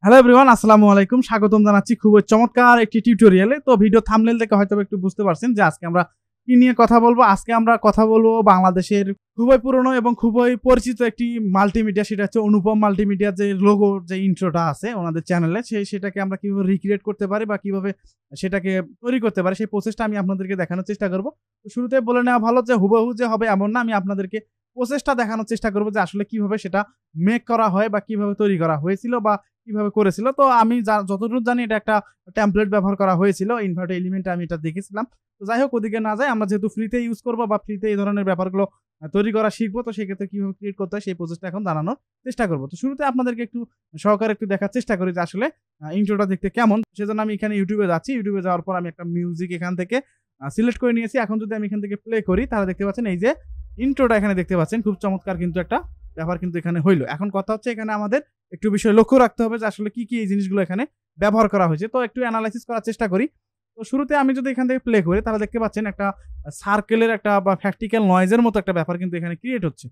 Hello everyone, আসসালামু আলাইকুম। স্বাগতম জানাচ্ছি খুবই চমৎকার একটি টিউটোরিয়ালে। তো ভিডিও থাম্বনেল দেখে হয়তো একটু বুঝতে পারছেন যে আজকে আমরা কি নিয়ে কথা বলবো। আজকে আমরা কথা বলবো বাংলাদেশের খুবই পুরনো এবং খুবই পরিচিত একটি মাল্টিমিডিয়া, সেটা হচ্ছে অনুপম মাল্টিমিডিয়া। যে লোগো, যে ইন্ট্রোটা আছে ওনাদের চ্যানেলে, সেটাকে আমরা কিভাবে রিক্রিয়েট করতে পারি বা কিভাবে সেটাকে তৈরি করতে পারি, সেই প্রসেসটা আমি আপনাদেরকে দেখানোর চেষ্টা করব। তো শুরুতে বলে নেওয়া ভালো যে হুবহু যে হবে এমন না, আমি আপনাদেরকে প্রসেসটা দেখানোর চেষ্টা করব যে আসলে কিভাবে সেটা মেক করা হয় বা কিভাবে তৈরি করা হয়েছিল বা কিভাবে করেছিল। তো আমি যতদূর জানি এটা একটা টেমপ্লেট ব্যবহার করা হয়েছিল, ইনভার্টেড এলিমেন্টে আমি এটা দেখেছিলাম। তো যাই হোক, ওদিকে না যাই, আমরা যেহেতু ফ্রিতে ইউজ করবো বা ফ্রিতে এই ধরনের ব্যাপারগুলো তৈরি করা শিখবো, তো সেক্ষেত্রে কিভাবে ক্রিয়েট করতে হয় সেই প্রসেসটা এখন জানানোর চেষ্টা করবো। তো শুরুতে আপনাদেরকে একটু সহকারে একটু দেখার চেষ্টা করি যে আসলে ইন্ট্রোটা দেখতে কেমন। সেজন্য আমি এখানে ইউটিউবে যাচ্ছি। ইউটিউবে যাওয়ার পর আমি একটা মিউজিক এখান থেকে সিলেক্ট করে নিয়েছি। এখন যদি আমি এখান থেকে প্লে করি তাহলে দেখতে পাচ্ছেন এই যে ইন্ট্রোটা এখানে দেখতে পাচ্ছেন, খুব চমৎকার কিন্তু একটা ব্যাপার কিন্তু এখানে হইলো। এখন কথা হচ্ছে এখানে আমাদের একটু বিষয় লক্ষ্য রাখতে হবে যে আসলে কি এই জিনিসগুলো এখানে ব্যবহার করা হয়েছে। তো একটু অ্যানালাইসিস করার চেষ্টা করি। তো শুরুতে আমি যদি এখান থেকে প্লে করি তাহলে দেখতে পাচ্ছেন একটা সার্কেলের একটা বা ফ্যাক্টিক্যাল নয়েজের মতো একটা ব্যাপার কিন্তু এখানে ক্রিয়েট হচ্ছে।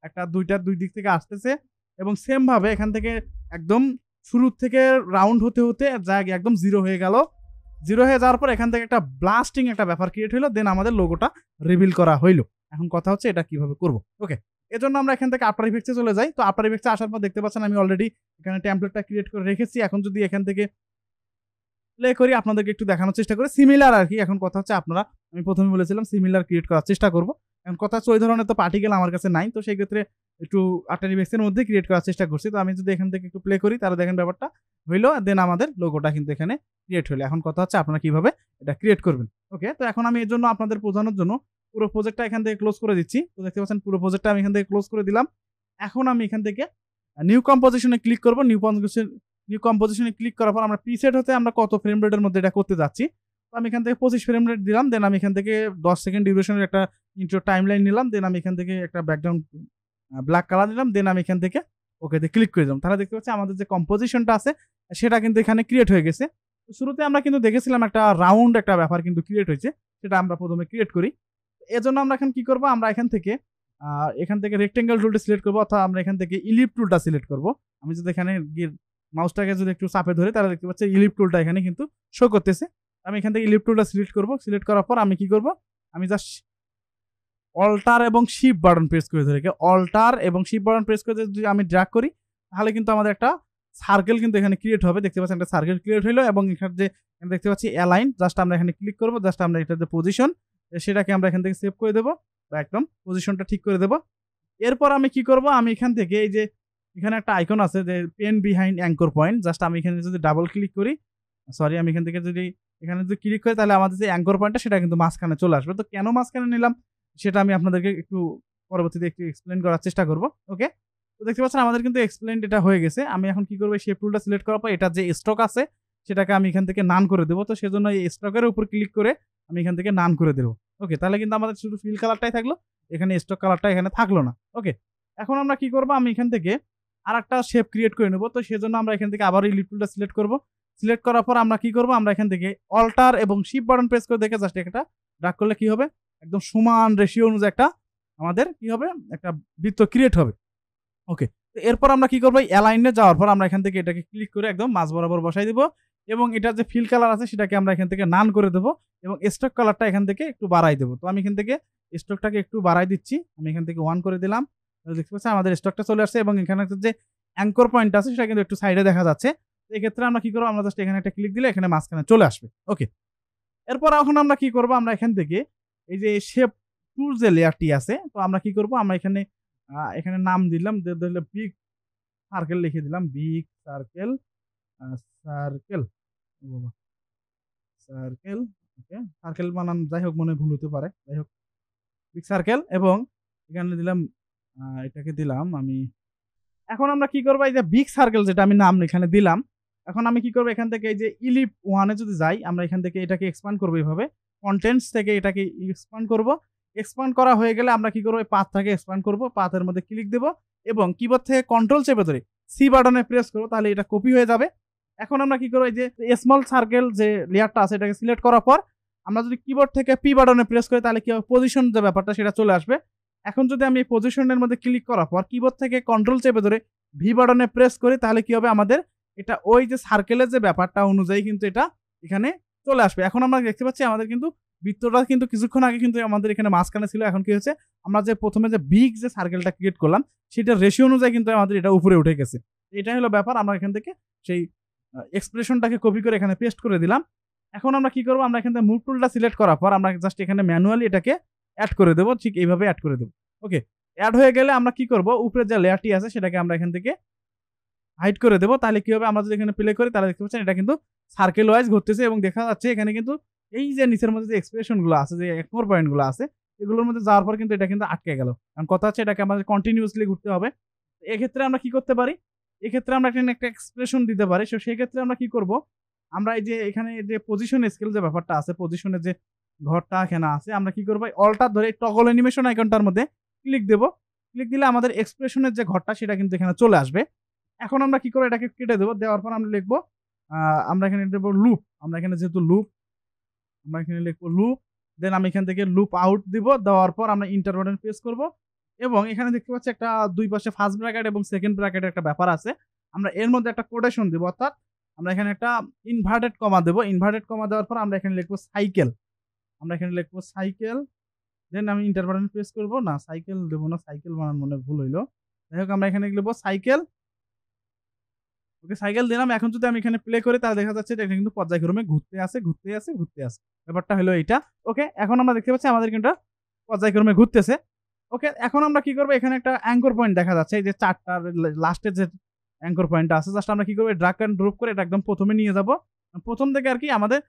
একটা দুই দিক থেকে আসতেছে এবং সেম ভাবে এখান থেকে একদম শুরুর থেকে রাউন্ড হতে হতে একদম জিরো হয়ে গেল। জিরো হয়ে যাওয়ার পর এখান থেকে একটা ব্লাস্টিং একটা ব্যাপার ক্রিয়েট হইলো, দেন আমাদের লোগোটা রিভিল করা হইলো। এখন কথা হচ্ছে এটা কিভাবে করব। ওকে, এজন্য আমরা এখান থেকে আফটার ইফেক্টসে চলে যাই। তো আফটার ইফেক্টসে আসার পর দেখতে পাচ্ছেন আমি অলরেডি এখানে টেমপ্লেটটা ক্রিয়েট করে রেখেছি। এখন যদি এখান থেকে প্লে করি আপনাদেরকে একটু দেখানোর চেষ্টা করি সিমিলার আর কি। এখন কথা হচ্ছে আপনারা, আমি প্রথমে বলেছিলাম সিমিলার ক্রিয়েট করার চেষ্টা করব। এখন কথা হচ্ছে ওই ধরনের তো পার্টিকেল আমার কাছে নাই, তো সেই ক্ষেত্রে একটু আফটার ইফেক্টসের মধ্যে ক্রিয়েট করার চেষ্টা করছি। তো আমি যদি এখান থেকে একটু প্লে করি তাহলে দেখেন ব্যাপারটা হইলো, দেন আমাদের লোগোটা কিন্তু এখানে ক্রিয়েট হলো। এখন কথা হচ্ছে আপনারা কিভাবে এটা ক্রিয়েট করবেন। ওকে, তো এখন আমি এর জন্য আপনাদের বোঝানোর জন্য পুরো প্রজেক্টটা এখান থেকে ক্লোজ করে দিচ্ছি। তো দেখতে পাচ্ছেন পুরো প্রজেক্টটা আমি এখান থেকে ক্লোজ করে দিলাম। এখন আমি এখান থেকে নিউ কম্পোজিশনে ক্লিক করব। নিউ কম্পোজিশনে ক্লিক করার পর আমরা প্রিসেট হতে আমরা কত ফ্রেম রেটের মধ্যে এটা করতে যাচ্ছি। তো আমি এখান থেকে 25 ফ্রেম রেট দিলাম। দেন আমি এখান থেকে 10 সেকেন্ড ডিউরেশনের একটা ইন্ট্রো টাইমলাইন নিলাম। দেন আমি এখান থেকে একটা ব্যাকগ্রাউন্ড ব্ল্যাক কালার নিলাম। দেন আমি এখান থেকে ওকেতে ক্লিক করে দিলাম। তাহলে দেখতে পাচ্ছি আমাদের যে কম্পোজিশনটা আছে সেটা কিন্তু এখানে ক্রিয়েট হয়ে গেছে। তো শুরুতে আমরা কিন্তু দেখেছিলাম একটা রাউন্ড একটা ব্যাপার কিন্তু ক্রিয়েট হয়েছে, সেটা আমরা প্রথমে ক্রিয়েট করি। এজন্য আমরা এখন কি করব, আমরা এখান থেকে রেক্টেঙ্গেল টুলটা সিলেক্ট করব, অথবা আমরা এখান থেকে ইলিপ টুলটা সিলেক্ট করব। আমি যদি এখানে মাউসটাকে যদি একটু চাপে ধরে তাহলে দেখতে পাচ্ছি ইলিপ টুলটা এখানে কিন্তু শো করতেছে। আমি এখান থেকে ইলিপ টুলটা সিলেক্ট করব। সিলেক্ট করার পর আমি কি করব, আমি জাস্ট অল্টার এবং শিফট বাটন প্রেস করে ধরে অল্টার এবং শিফট বাটন প্রেস করে যদি আমি ড্র্যাগ করি তাহলে কিন্তু আমাদের একটা সার্কেল কিন্তু এখানে ক্রিয়েট হবে। দেখতে পাচ্ছেন একটা সার্কেল ক্রিয়েট হলো এবং এখানে যে দেখতে পাচ্ছি অ্যালাইন, জাস্ট আমরা এখানে ক্লিক করব। জাস্ট আমরা এটার যে পজিশন সেটাকে আমরা এখান থেকে সেভ করে দেবো বা একদম পজিশনটা ঠিক করে দেবো। এরপর আমি কি করব, আমি এখান থেকে এই যে এখানে একটা আইকন আছে যে pen behind anchor point, just আমি এখানে যদি ডাবল ক্লিক করি, সরি আমি এখান থেকে যদি এখানে যদি ক্লিক করি তাহলে আমাদের যে অ্যাঙ্কর পয়েন্টটা সেটা কিন্তু মাঝখানে চলে আসবে। তো কেন মাঝখানে নিলাম সেটা আমি আপনাদেরকে একটু পরবর্তীতে একটু এক্সপ্লেন করার চেষ্টা করব। ওকে, তো দেখতে পাচ্ছেন আমাদের কিন্তু এক্সপ্লেন এটা হয়ে গেছে। আমি এখন কি করবো, শেপ টুলটা সিলেক্ট করার পর এটা যে স্টক আছে সেটাকে আমি এখান থেকে নান করে দেবো। তো সেজন্য এই স্টকের উপর ক্লিক করে আমি এখান থেকে নান করে দেবো। ওকে, তাহলে কিন্তু আমাদের শুধু ফিল কালারটাই থাকলো, এখানে স্টক কালারটা এখানে থাকলো না। ওকে, এখন আমরা কি করবো, আমি এখান থেকে আর একটা শেপ ক্রিয়েট করে নেবো। তো সেজন্য আমরা এখান থেকে আবার ইলিপ টুলটা সিলেক্ট করবো। সিলেক্ট করার পর আমরা কি করবো, আমরা এখান থেকে অল্টার এবং শিফট বাটন প্রেস করে দেখে জাস্ট একটা ড্র্যাগ করলে কি হবে, একদম সমান রেশিও অনুযায়ী একটা আমাদের কি হবে, একটা বৃত্ত ক্রিয়েট হবে। ওকে, তো এরপর আমরা কি করবো, অ্যালাইনে যাওয়ার পর আমরা এখান থেকে এটাকে ক্লিক করে একদম মাঝ বরাবর বসাই দিব এবং এটার যে ফিল কালার আছে সেটাকে আমরা এখান থেকে নান করে দেবো এবং স্টক কালারটা এখান থেকে একটু বাড়াই দেবো। তো আমি এখান থেকে স্টকটাকে একটু বাড়াই দিচ্ছি, আমি এখান থেকে 1 করে দিলাম। দেখতে পাচ্ছি আমাদের স্টকটা চলে আসছে এবং এখানে যে অ্যাঙ্কর পয়েন্ট আছে সেটা কিন্তু একটু সাইডে দেখা যাচ্ছে। এই ক্ষেত্রে আমরা কি করবো, আমরা জাস্ট এখানে একটা ক্লিক দিলে এখানে মাঝখানে চলে আসবে। ওকে, এরপর এখন আমরা কি করবো, আমরা এখান থেকে এই যে শেপ টুল যে লেয়ারটি আছে, তো আমরা কি করবো, আমরা এখানে এখানে নাম দিলাম, বিগ সার্কেল লিখে দিলাম, বিগ সার্কেল সার্কেল সার্কেল। ওকে, সার্কেল বানান যাই হোক মনে ভুল হতে পারে, যাই হোক বিগ সার্কেল এবং এখানে দিলাম এটাকে দিলাম আমি। এখন আমরা কি করবো, এই যে বিগ সার্কেল যেটা আমি নাম এখানে দিলাম, এখন আমি কি করবো, এখান থেকে এই যে ইলিপ 1-এ যদি যাই আমরা এখান থেকে এটাকে এক্সপ্যান্ড করবো, এইভাবে কন্টেন্টস থেকে এটাকে এক্সপ্যান্ড করব। এক্সপ্যান্ড করা হয়ে গেলে আমরা কি করবো, পাথটাকে এক্সপ্যান্ড করবো, পাথের মধ্যে ক্লিক দেবো এবং কিবোর্ড থেকে কন্ট্রোল চেপে ধরে সি বাটনে প্রেস করবো, তাহলে এটা কপি হয়ে যাবে। এখন আমরা কি করবো, এই যে স্মল সার্কেল যে লেয়ারটা আছে এটাকে সিলেক্ট করার পর আমরা যদি কিবোর্ড থেকে পি বাটনে প্রেস করি তাহলে কি হবে, পজিশন যে ব্যাপারটা সেটা চলে আসবে। এখন যদি আমি এই পজিশনের মধ্যে ক্লিক করার পর কিবোর্ড থেকে কন্ট্রোল চেপে ধরে ভি বাটনে প্রেস করি তাহলে কি হবে, আমাদের এটা ওই যে সার্কেলের যে ব্যাপারটা অনুযায়ী কিন্তু এটা এখানে চলে আসবে। এখন আমরা দেখতে পাচ্ছি আমাদের কিন্তু বৃত্তটা কিন্তু কিছুক্ষণ আগে কিন্তু আমাদের এখানে মাঝখানে ছিল। এখন কি হয়েছে? আমরা যে ১ম এ যে বিগ যে সার্কেলটা ক্রিয়েট করলাম, সেটার রেশিও অনুযায়ী কিন্তু আমাদের এটা উপরে উঠে গেছে। এটাই হলো ব্যাপার। আমরা এখান থেকে সেই এক্সপ্রেশনটাকে কপি করে এখানে পেস্ট করে দিলাম। এখন আমরা কি করব? আমরা এখান থেকে মুভ টুলটা সিলেক্ট করার পর আমরা জাস্ট এখানে ম্যানুয়ালি এটাকে এড করে দেব। ঠিক এইভাবে এড করে দেব। ওকে। এড হয়ে গেলে আমরা কি করব? উপরের যে লেয়ারটি আছে সেটাকে আমরা এখান থেকে হাইড করে দেব। তাহলে কি হবে? আমরা যদি এখানে প্লে করি তাহলে দেখতে পাচ্ছেন এটা কিন্তু সার্কেল ওয়াইজ ঘুরতেছে এবং দেখা যাচ্ছে এখানে কিন্তু এই যে নিচের মধ্যে যে এক্সপ্রেশন গুলো আছে, যে এক্সপ্লোর পয়েন্ট গুলো আছে, এগুলোর মধ্যে যাওয়ার পর কিন্তু এটা কিন্তু আটকে গেল। কারণ কথা হচ্ছে এটাকে আমাদের কন্টিনিউয়াসলি ঘুরতে হবে। এক্ষেত্রে আমরা কি করতে পারি? এক্ষেত্রে আমরা এখানে একটা এক্সপ্রেশন দিতে পারি। সো সেই ক্ষেত্রে আমরা কি করব? আমরা এই যে এখানে যে পজিশন স্কেল যে ব্যাপারটা আছে, পজিশনের যে ঘরটা এখানে আছে, আমরা কি করব? অল্টার ধরে টগল অ্যানিমেশন আইকনটার মধ্যে ক্লিক দেব। ক্লিক দিলে আমাদের এক্সপ্রেশনের যে ঘরটা সেটা কিন্তু এখানে চলে আসবে। এখন আমরা কি করব? এটাকে কেটে দেব। দেওয়ার পর আমরা লিখব আমরা এখানে দেব লুপ। আমরা এখানে যেহেতু লুপ, আমরা এখানে লিখব লুপ। দেন আমি এখান থেকে লুপ আউট দিব। দেওয়ার পর আমরা এন্টার বাটন প্রেস করব এবং এখানে দেখতে পাচ্ছি একটা দুই পাশে ফার্স্ট ব্র্যাকেট এবং সেকেন্ড ব্র্যাকেটের একটা ব্যাপার আছে। আমরা এর মধ্যে একটা কোটেশন দেব, অর্থাৎ আমরা এখানে একটা ইনভার্টেড কমা দেব। ইনভার্টেড কমা দেওয়ার পর আমরা এখানে লিখব সাইকেল। আমরা এখানে লিখব সাইকেল। দেন আমি এন্টার বাটন প্রেস করব। না, সাইকেল দেব না, সাইকেল বানান মনে ভুল হইলো। যাই হোক আমরা এখানে লিখব সাইকেল। ওকে, সাইকেল দিলাম। এখন যদি আমি এখানে প্লে করি তাহলে দেখা যাচ্ছে এটা কিন্তু পর্যায়ক্রমে ঘুরতে আছে, ঘুরতে আছে, ঘুরতে আছে। ব্যাপারটা হলো এইটা। ওকে, এখন আমরা দেখতে পাচ্ছি আমাদের কিন্তু পর্যায়ক্রমে ঘুরতেছে। ওকে, এখন আমরা কি করব? এখানে একটা অ্যাঙ্কর পয়েন্ট দেখা যাচ্ছে। এই যে ৪ টার লাস্টের যে অ্যাঙ্কর পয়েন্টটা আছে, জাস্ট আমরা কি করব? ড্রাগ এন্ড ড্রপ করে এটা একদম ১ম এ নিয়ে যাব। ১ম থেকে আরকি আমাদের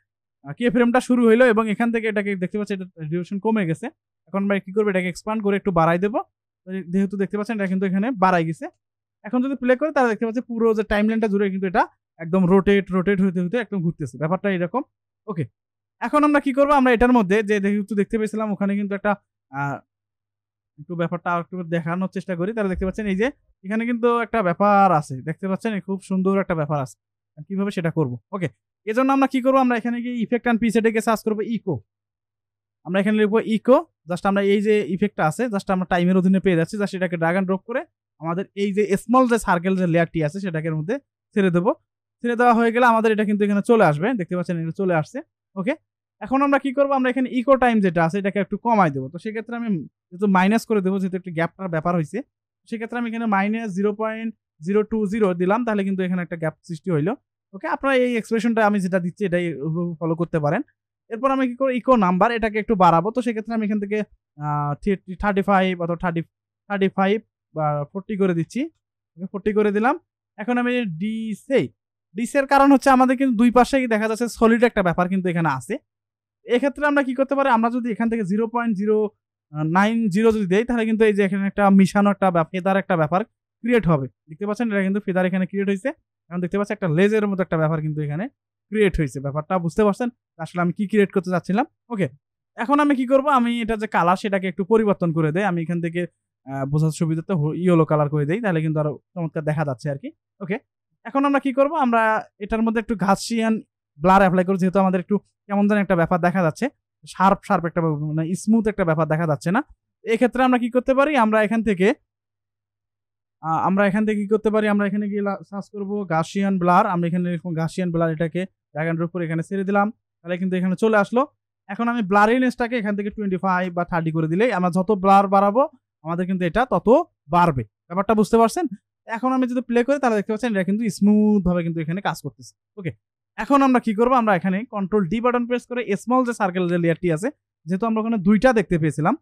কে ফ্রেমটা শুরু হইলো এবং এখান থেকে এটাকে দেখতে পাচ্ছি এটা ডিউরেশন কমে গেছে। এখন আমরা কি করব? এটাকে এক্সপান্ড করে একটু বাড়াই দেব। যেহেতু দেখতে পাচ্ছেন এটা কিন্তু এখানে বাড়াই গেছে। এখন যদি প্লে করি তাহলে দেখতে পাচ্ছি পুরো যে টাইমলাইনটা জুড়ে কিন্তু এটা একদম রোটেট হইতে একদম ঘুরতেছে। ব্যাপারটা এরকম। ওকে। এখন আমরা কি করব? আমরা এটার মধ্যে যে যেহেতু দেখতে পেয়েছিলাম ওখানে কিন্তু একটা আ একটু ব্যাপারটা আরেকটু দেখানোর চেষ্টা করি। তাহলে দেখতে পাচ্ছেন এই যে এখানে কিন্তু একটা ব্যাপার আছে। দেখতে পাচ্ছেন? খুব সুন্দর একটা ব্যাপার আছে। কিভাবে সেটা করব? ওকে। এজন্য আমরা কি করব? আমরা এখানে গিয়ে ইফেক্ট অ্যান্ড প্রিসেটে গিয়ে সার্চ করব ইকো। আমরা এখানে লিখব ইকো। জাস্ট আমরা এই যে ইফেক্টটা আছে জাস্ট আমরা টাইমের অধীনে পেয়ে যাচ্ছি। জাস্ট এটাকে ড্রাগ এন্ড ড্রপ করে আমাদের এই যে স্মল যে সার্কেল যে লেয়ারটি আছে সেটাকে এর মধ্যে ছেড়ে দেব। ছেড়ে দেওয়া হয়ে গেলে আমাদের এটা কিন্তু এখানে চলে আসবে। দেখতে পাচ্ছেন এটা চলে আসছে। ওকে। এখন আমরা কি করব? আমরা এখানে ইকো টাইম যেটা আছে এটাকে একটু কমায় দেব। তো সেক্ষেত্রে আমি যেহেতু মাইনাস করে দেব, যেহেতু একটু গ্যাপটার ব্যাপার হইছে। সেক্ষেত্রে আমি এখানে -0.020 দিলাম। তাহলে কিন্তু এখানে একটা গ্যাপ সৃষ্টি হইলো। ওকে, আপনারা এই এক্সপ্রেশনটা আমি যেটা দিচ্ছি এটাই ফলো করতে পারেন। এরপর আমি কি করব? ইকো নাম্বার এটাকে একটু বাড়াবো। তো সেক্ষেত্রে আমি এখান থেকে 35 অথবা 35 বা 40 করে দিচ্ছি। ওকে, 40 করে দিলাম। এখন আমি ডিসের কারণ হচ্ছে আমাদের কিন্তু দুই পাশেই দেখা যাচ্ছে সলিড একটা ব্যাপার কিন্তু এখানে আছে। এক্ষেত্রে আমরা কি করতে পারি? আমরা যদি এখান থেকে 0.090 যদি দেই তাহলে কিন্তু এই যে এখানে একটা মিশানো একটা ফেদার একটা ব্যাপার ক্রিয়েট হবে। দেখতে পাচ্ছেন? এটা কিন্তু ফেদার এখানে ক্রিয়েট হইছে। এখন দেখতে পাচ্ছেন একটা লেজের মতো একটা ব্যাপার কিন্তু এখানে ক্রিয়েট হইছে। ব্যাপারটা বুঝতে পারছেন? আসলে আমি কি ক্রিয়েট করতে চাচ্ছিলাম? ওকে। এখন আমি কি করব? আমি এটা যে কালার সেটাকে একটু পরিবর্তন করে দেই। আমি এখান থেকে বোঝার সুবিধার্থে ইয়েলো কালার করে দেই। তাহলে কিন্তু আরো চমৎকার দেখা যাচ্ছে আরকি। ওকে। এখন আমরা কি করব? আমরা এটার মধ্যে একটু গাউসিয়ান ব্লার এপ্লাই করব, যেহেতু আমাদের একটু কেমন জানি একটা ব্যাপার দেখা যাচ্ছে। শার্প একটা মানে স্মুথ একটা ব্যাপার দেখা যাচ্ছে না। এক্ষেত্রে আমরা কি করতে পারি? আমরা এখান থেকে কি করতে পারি? আমরা এখানে গিয়ে সার্চ করব গাউসিয়ান ব্লার। আমরা এখানে লিখব গাউসিয়ান ব্লার, এটাকে ড্র্যাগ এন্ড ড্রপ করে এখানে ছেড়ে দিলাম। তাহলে কিন্তু এখানে চলে আসলো। এখন আমি ব্লারিনেসটাকে এখান থেকে 25 বা 30 করে দিলেই আমরা যত ব্লার বাড়াবো আমাদের কিন্তু এটা তত বাড়বে। ব্যাপারটা বুঝতে পারছেন? এখন আমি যদি প্লে করি তাহলে দেখতে পাচ্ছেন এটা কিন্তু স্মুথ ভাবে কিন্তু এখানে কাজ করতেছে। ওকে। এখন আমরা কি করব? আমরা এখানে কন্ট্রোল ডি বাটন প্রেস করে স্মল যে সার্কেল যে লেয়ারটি আছে, যেহেতু আমরা ওখানে 2টা দেখতে পেয়েছিলাম,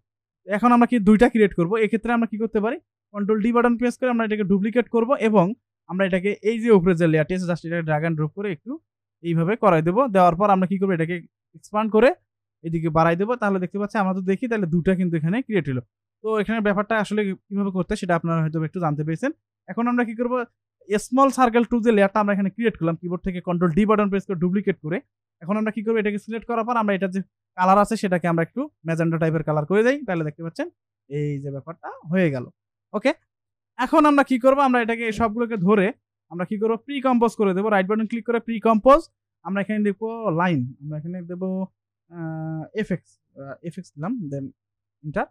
এখন আমরা কি 2টা ক্রিয়েট করব। এক্ষেত্রে আমরা কি করতে পারি? কন্ট্রোল ডি বাটন প্রেস করে আমরা এটাকে ডুপ্লিকেট করব এবং আমরা এটাকে এই যে উপরে যে লেয়ারটি আছে জাস্ট এটাকে ড্র্যাগ এন্ড ড্রপ করে একটু এইভাবে করাই দেব। দেওয়ার পর আমরা কি করব? এটাকে এক্সপান্ড করে এদিকে বাড়াই দেব। তাহলে দেখতে পাচ্ছি আমরা যদি দেখি তাহলে 2টা কিন্তু এখানে ক্রিয়েট হলো। তো এখানে ব্যাপারটা আসলে কিভাবে করতে সেটা আপনারা হয়তো একটু জানতে পেরেছেন। এখন আমরা কি করব? স্মল সার্কেল টু যে লেয়ারটা আমরা এখানে ক্রিয়েট করলাম কিবোর্ড থেকে কন্ট্রোল ডি বাটন প্রেস করে ডুপ্লিকেট করে, এখন আমরা কি করব? এটাকে সিলেক্ট করার পর আমরা এটার যে কালার আছে সেটাকে আমরা একটু ম্যাজেন্টা টাইপের কালার করে দেই। তাহলে দেখতে পাচ্ছেন এই যে ব্যাপারটা হয়ে গেল। ওকে। এখন আমরা কি করব? আমরা এটাকে সবগুলোকে ধরে আমরা কি করব? প্রি কম্পোজ করে দেব। রাইট বাটন ক্লিক করে প্রি কম্পোজ। আমরা এখানে লিখব লাইন। আমরা এখানে দেব এফএক্স দিলাম, দেন এন্টার।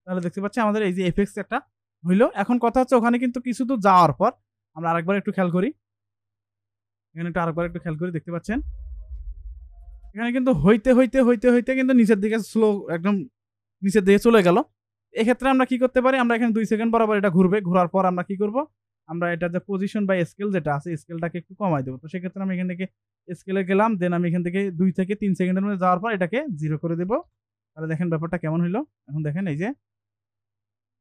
তাহলে দেখতে পাচ্ছি আমাদের এই যে এফএক্স একটা হইলো। এখন কথা হচ্ছে ওখানে কিন্তু কিছু দূর যাওয়ার পর আমরা আরেকবার একটু খেয়াল করি। এখানে একটু আরেকবার একটু খেয়াল করে দেখতে পাচ্ছেন এখানে কিন্তু হইতে কিন্তু নিচের দিকে স্লো একদম নিচের দিকে চলে গেল। এক্ষেত্রে আমরা কি করতে পারি? আমরা এখানে 2 সেকেন্ড বরাবর এটা ঘুরবে। ঘোরার পর আমরা কি করব? আমরা এটার যে পজিশন বা স্কেল যেটা আছে, স্কেলটাকে একটু কমায় দেব। তো সেক্ষেত্রে আমি এখান থেকে স্কেলে গেলাম। দেন আমি এখান থেকে 2 থেকে 3 সেকেন্ডের মধ্যে যাওয়ার পর এটাকে 0 করে দেব। তাহলে দেখেন ব্যাপারটা কেমন হইলো। এখন দেখেন এই যে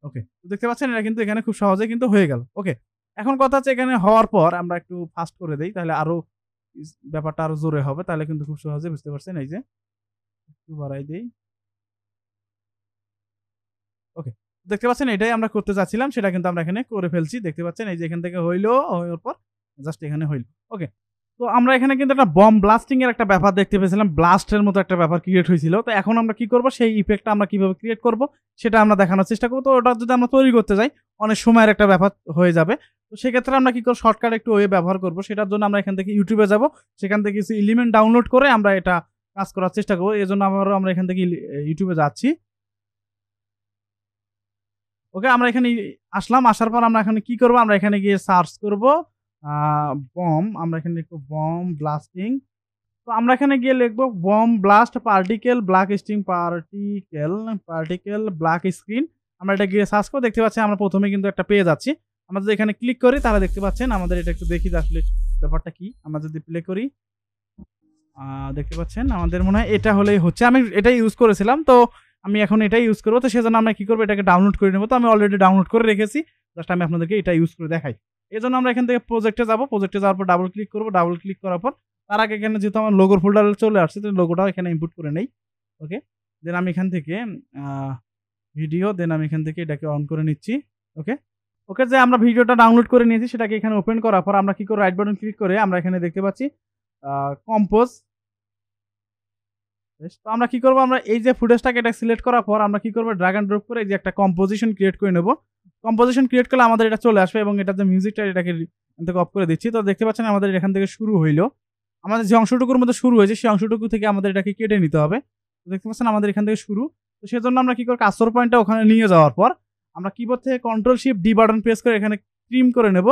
ওকে। তো দেখতে পাচ্ছেন এটা কিন্তু এখানে খুব সহজেই কিন্তু হয়ে গেল। ওকে। এখন কথা হচ্ছে এখানে হওয়ার পর আমরা একটু ফাস্ট করে দেই। তাহলে আরো ব্যাপারটা আরো জোরে হবে। তাহলে কিন্তু খুব সহজে বুঝতে পারছেন এই যে একটু বাড়াই দেই। ওকে। দেখতে পাচ্ছেন এটাই আমরা করতে চাচ্ছিলাম। সেটা কিন্তু আমরা এখানে করে ফেলছি। দেখতে পাচ্ছেন এই যে এখান থেকে হইলো, হওয়ার পর জাস্ট এখানে হইল। ওকে। তো আমরা এখানে কিন্তু একটা বম্ব ব্লাস্টিং এর একটা ব্যাপার দেখতে পেয়েছিলাম। ব্লাস্টের মতো একটা ব্যাপার ক্রিয়েট হয়েছিল। তো এখন আমরা কি করব? সেই ইফেক্টটা আমরা কিভাবে ক্রিয়েট করব সেটা আমরা দেখানোর চেষ্টা করব। তো ওটা যদি আমরা তৈরি করতে যাই অনেক সময়ের একটা ব্যাপার হয়ে যাবে। তো সেক্ষেত্রে আমরা কি করব? শর্টকাট একটু ওয়ে ব্যবহার করব। সেটার জন্য আমরা এখান থেকে YouTube এ যাব। সেখান থেকে কিছু এলিমেন্ট ডাউনলোড করে আমরা এটা কাজ করার চেষ্টা করব। এজন্য আবারও আমরা এখান থেকে YouTube এ যাচ্ছি। ওকে, আমরা এখানে আসলাম। আসার পর আমরা এখানে কি করব? আমরা এখানে গিয়ে সার্চ করব আ বম্ব। আমরা এখানে লিখব বম্ব ব্লাস্টিং। তো আমরা এখানে গিয়ে লিখব bomb blast particle black sting particle black screen. আমরা এটা গিয়ে সার্চ করে দেখতে পাচ্ছি আমরা ১ম এ কিন্তু একটা পেয়ে যাচ্ছি। আমরা যদি এখানে ক্লিক করি তাহলে দেখতে পাচ্ছেন আমাদের এটা একটু দেখি যে আসলে ব্যাপারটা কি? আমরা যদি প্লে করি আ দেখতে পাচ্ছেন আমাদের মনে হয় এটা হলেই হচ্ছে। আমি এটাই ইউজ করেছিলাম। তো আমি এখন এটাই ইউজ করব। তো সেজন্য আমরা কি করব? এটাকে ডাউনলোড করে নেব। তো আমি অলরেডি ডাউনলোড করে রেখেছি। জাস্ট আমি আপনাদেরকে এটা ইউজ করে দেখাই। এজন্য আমরা এখান থেকে প্রজেক্টে যাব। প্রজেক্টে যাওয়ার পর ডাবল ক্লিক করব। ডাবল ক্লিক করার পর তার আগে এখানে যেহেতু আমার লোগোর ফোল্ডারে চলে আসছে, তো লোগোটাও এখানে ইনপুট করে নেই। ওকে। দেন আমি এখান থেকে আ ভিডিও দেন আমি এখান থেকে এটাকে অন করে নিচ্ছি। ওকে। ওকে, যে আমরা ভিডিওটা ডাউনলোড করে নিয়েছি সেটাকে এখানে ওপেন করার পর আমরা কি করব? রাইট বাটন ক্লিক করে আমরা এখানে দেখতে পাচ্ছি আ কম্পোজ। বেশ। তো আমরা কি করব? আমরা এই যে ফুটেজটাকে এটা সিলেক্ট করার পর আমরা কি করব? ড্রাগ অ্যান্ড ড্রপ করে এই যে একটা কম্পোজিশন ক্রিয়েট করে নেব। কম্পোজিশন ক্রিয়েট করলে আমাদের এটা চলে আসবে এবং এটার যে মিউজিকটা এটাকে এখান থেকে অফ করে দিচ্ছি। তো দেখতে পাচ্ছেন আমাদের এখান থেকে শুরু হইল। আমাদের যে অংশটুকুর মধ্যে শুরু হয়েছে সেই অংশটুকু থেকে আমাদের এটাকে কেটে নিতে হবে। তো দেখতে পাচ্ছেন আমাদের এখান থেকে শুরু। তো সেজন্য আমরা কি করব? কার্সর পয়েন্টটা ওখানে নিয়ে যাওয়ার পর আমরা কিবোর্ড থেকে control shift D button press করে এখানে ট্রিম করে নেব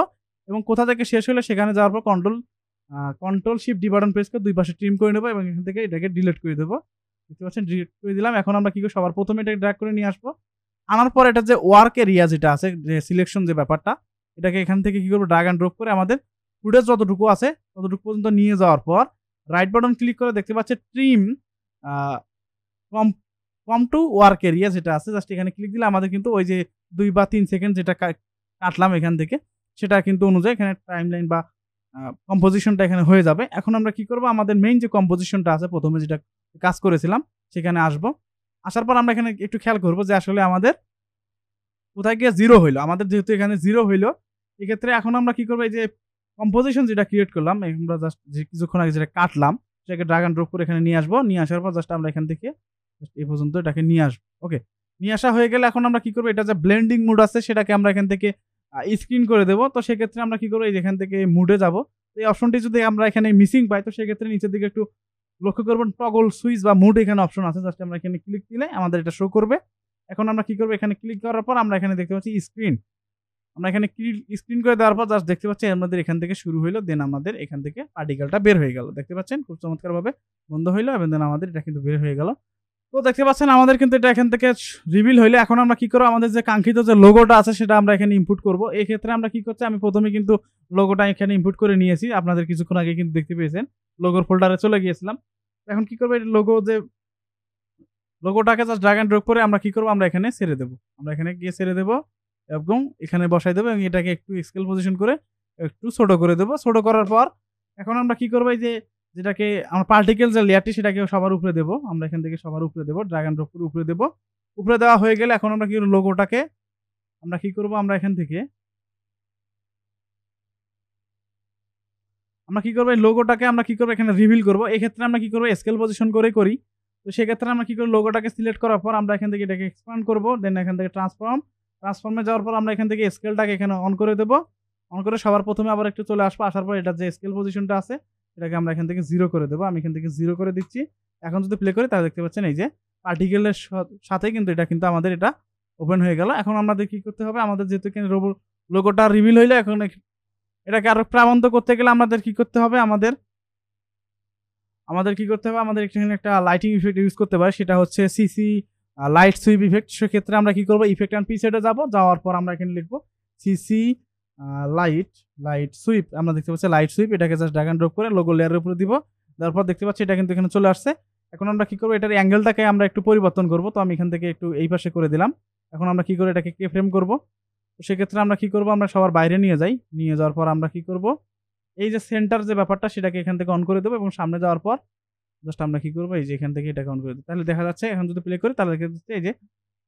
এবং কোথা থেকে শেষ হলো সেখানে যাওয়ার পর control shift D button press করে দুই পাশে ট্রিম করে নেব এবং এখান থেকে এটাকে ডিলিট করে দেব। দেখতে পাচ্ছেন ডিলিট করে দিলাম। এখন আমরা কি করব? সবার ১ম এ এটাকে ড্র্যাগ করে নিয়ে আসবো। আনার পর এটার যে ওয়ার্ক এরিয়া যেটা আছে, যে সিলেকশন যে ব্যাপারটা, এটাকে এখান থেকে কি করব? ড্র্যাগ অ্যান্ড ড্রপ করে আমাদের ফুটেজ যতটুকু আছে ততটুকু পর্যন্ত নিয়ে যাওয়ার পর রাইট বাটন ক্লিক করে দেখতে পাচ্ছেন trim uh from from to work area যেটা আছে, জাস্ট এখানে ক্লিক দিলে আমাদের কিন্তু ওই যে ২ বা ৩ সেকেন্ড যেটা কাটলাম এখান থেকে সেটা কিন্তু অনুযায়ী এখানে টাইমলাইন বা কম্পোজিশনটা এখানে হয়ে যাবে। এখন আমরা কি করব? আমাদের মেইন যে কম্পোজিশনটা আছে ১ম এ যেটা কাজ করেছিলাম সেখানে আসবো। আসার পর আমরা এখানে একটু খেয়াল করব যে আসলে আমাদের কোথায় গিয়ে 0 হইলো। আমাদের যেহেতু এখানে 0 হইলো, এক্ষেত্রে এখন আমরা কি করব? এই যে কম্পোজিশন যেটা ক্রিয়েট করলাম, আমরা জাস্ট যে কিছুক্ষণ আগে যেটা কাটলাম, সেটাকে ড্রাগ অ্যান্ড ড্রপ করে এখানে নিয়ে আসবো। নিয়ে আসার পর জাস্ট আমরা এখান থেকে জাস্ট এই পর্যন্ত এটাকে নিয়ে আসবো। ওকে। নিয়ে আসা হয়ে গেলে এখন আমরা কি করব? এটা যে ব্লেন্ডিং মুড আছে সেটাকে আমরা এখান থেকে স্ক্রিন করে দেব। তো সেক্ষেত্রে আমরা কি করব? এই যে এখান থেকে মুডে যাব। তো এই অপশনটি যদি আমরা এখানে মিসিং পাই তো সেক্ষেত্রে নিচের দিকে একটু লক্ষ্য করবেন টগল সুইচ বা মুড এখানে অপশন আছে। জাস্ট আমরা এখানে ক্লিক দিলে আমাদের এটা শো করবে। এখন আমরা কি করব? এখানে ক্লিক করার পর আমরা এখানে দেখতে পাচ্ছি স্ক্রিন। আমরা এখানে স্ক্রিন করে দেওয়ার পর জাস্ট দেখতে পাচ্ছি আমাদের এখান থেকে শুরু হইলো। দেন আমাদের এখান থেকে পার্টিকেলটা বের হয়ে গেল। দেখতে পাচ্ছেন খুব চমৎকারভাবে বন্ধ হইলো এবং দেন আমাদের এটা কিন্তু বের হয়ে গেল। তো দেখতে পাচ্ছেন আমাদের কিন্তু এটা এখান থেকে রিভিল হইলো। এখন আমরা কি করব? আমাদের যে কাঙ্ক্ষিত যে লোগোটা আছে সেটা আমরা এখানে ইনপুট করব। এই ক্ষেত্রে আমরা কি করছি? আমি ১ম এ কিন্তু লোগোটা এখানে ইনপুট করে নিয়েছি। আপনাদের কিছুক্ষণ আগে কিন্তু দেখতে পেয়েছেন। লোগোর ফোল্ডারে চলে গিয়েছিলাম। এখন কি করব? এই লোগোটাকে জাস্ট ড্রাগ অ্যান্ড ড্রপ করে আমরা কি করব? আমরা এখানে ছেড়ে দেব। আমরা এখানে গিয়ে ছেড়ে দেব এবং এখানে বসাই দেব এবং এটাকে একটু স্কেল পজিশন করে একটু ছোট করে দেব। ছোট করার পর এখন আমরা কি করব? এই যে যেটাকে আমরা পার্টিকেল যে লেয়ারটি সেটাকে সবার উপরে দেব। আমরা এখান থেকে সবার উপরে দেব। ড্রাগ অ্যান্ড ড্রপ করে উপরে দেব। উপরে দেওয়া হয়ে গেলে এখন আমরা কি লোগোটাকে আমরা কি করব? আমরা এখান থেকে এই লোগোটাকে আমরা কি করব? এখানে রিভিল করব। এক্ষেত্রে আমরা কি করব? স্কেল পজিশন করেই করি। তো সেক্ষেত্রে আমরা কি করব? লোগোটাকে সিলেক্ট করার পর আমরা এখান থেকে এটাকে এক্সপ্যান্ড করব। দেন এখান থেকে ট্রান্সফর্মে যাওয়ার পর আমরা এখান থেকে স্কেলটাকে এখানে অন করে দেব। অন করে সবার ১ম এ আবার একটু চলে আসবো। আসার পর এটার যে স্কেল পজিশনটা আছে এটাকে আমরা এখান থেকে 0 করে দেব। আমি এখান থেকে 0 করে দিচ্ছি। এখন যদি প্লে করি তাহলে দেখতে পাচ্ছেন এই যে পার্টিকেলের সাথে কিন্তু এটা কিন্তু আমাদের এটা ওপেন হয়ে গেল। এখন আমাদের কি করতে হবে? আমাদের যেহেতু এখানে লোগোটা রিভিল হইলো এখন এটাকে আরো প্রাণবন্ত করতে গেলে আমাদের কি করতে হবে, আমাদের কি করতে হবে, আমাদের এখানে একটা লাইটিং ইফেক্ট ইউজ করতে পারি, সেটা হচ্ছে সিসি লাইট সুইপ ইফেক্ট। সেক্ষেত্রে আমরা কি করবো, ইফেক্ট অ্যান্ড প্রিসেটে যাবো, যাওয়ার পর আমরা এখানে লিখবো সিসি লাইট সুইপ। আমরা দেখতে পাচ্ছি লাইট সুইপ, এটাকে জাস্ট ড্র্যাগ এন্ড ড্রপ করে লোগো লেয়ারের উপরে দিব। তারপর দেখতে পাচ্ছি এটা কিন্তু এখানে চলে আসছে। এখন আমরা কি করবো, এটার অ্যাঙ্গেলটাকে আমরা একটু পরিবর্তন করবো। তো আমি এখান থেকে একটু এই পাশে করে দিলাম। এখন আমরা কি করে এটাকে ফ্রেম করবো, তো সেক্ষেত্রে আমরা কি করবো, আমরা সবার বাইরে নিয়ে যাই। নিয়ে যাওয়ার পর আমরা কি করবো, এই যে সেন্টার যে ব্যাপারটা সেটাকে এখান থেকে অন করে দেবো এবং সামনে যাওয়ার পর জাস্ট আমরা কি করবো, এই যে এখান থেকে এটাকে অন করে দেবো। তাহলে দেখা যাচ্ছে এখন যদি প্লে করি তাহলে দেখা যাচ্ছে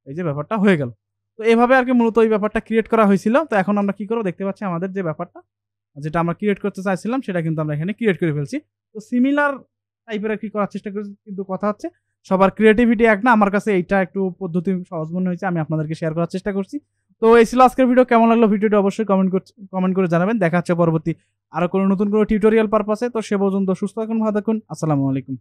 এই যে ব্যাপারটা হয়ে গেল। তো এভাবে আর কি মূলত এই ব্যাপারটা ক্রিয়েট করা হয়েছিল। তো এখন আমরা কি করবো, দেখতে পাচ্ছি আমাদের যে ব্যাপারটা যেটা আমরা ক্রিয়েট করতে চাইছিলাম সেটা কিন্তু আমরা এখানে ক্রিয়েট করে ফেলছি। তো সিমিলার টাইপের আর কি করার চেষ্টা করছি, কিন্তু কথা হচ্ছে সবার ক্রিয়েটিভিটি এক না। আমার কাছে এইটা একটু পদ্ধতি সহজ মনে হয়েছে, আমি আপনাদেরকে শেয়ার করার চেষ্টা করছি। তো এই ছিল আজকের ভিডিও। কেমন লাগলো ভিডিওটি অবশ্যই কমেন্ট করে জানাবেন। দেখা হচ্ছে পরবর্তী আরো কোনো নতুন কোনো টিউটোরিয়াল পারপাসে। তো সে পর্যন্ত সুস্থ থাকুন, ভালো থাকুন। আসসালামু আলাইকুম।